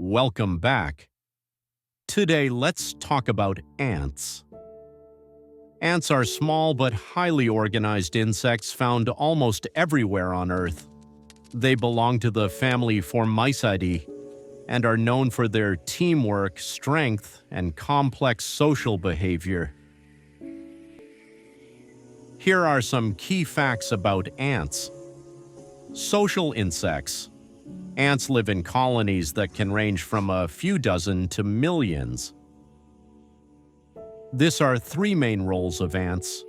Welcome back. Today, let's talk about ants. Ants are small but highly organized insects found almost everywhere on Earth. They belong to the family Formicidae and are known for their teamwork, strength, and complex social behavior. Here are some key facts about ants. Social insects. Ants live in colonies that can range from a few dozen to millions. These are three main roles of ants.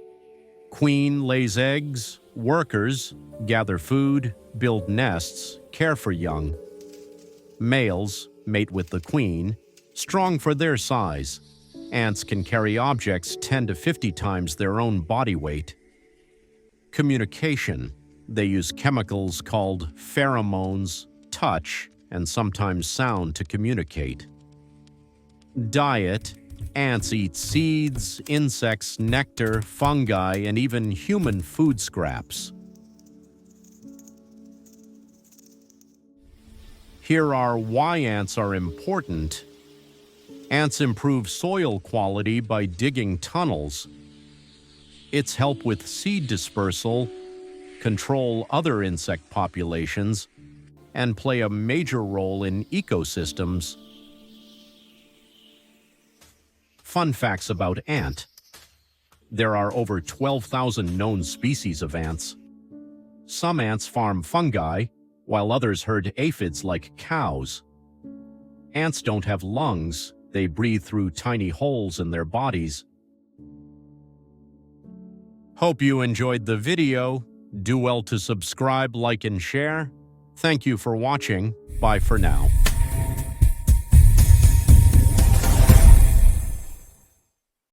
Queen lays eggs, workers gather food, build nests, care for young. Males mate with the queen, strong for their size. Ants can carry objects 10 to 50 times their own body weight. Communication. They use chemicals called pheromones, touch, and sometimes sound to communicate. Diet. Ants eat seeds, insects, nectar, fungi, and even human food scraps. Here are why ants are important. Ants improve soil quality by digging tunnels. Its help with seed dispersal, control other insect populations, and play a major role in ecosystems. Fun facts about ant. There are over 12,000 known species of ants. Some ants farm fungi, while others herd aphids like cows. Ants don't have lungs, they breathe through tiny holes in their bodies. Hope you enjoyed the video. Do well to subscribe, like, and share. Thank you for watching. Bye for now.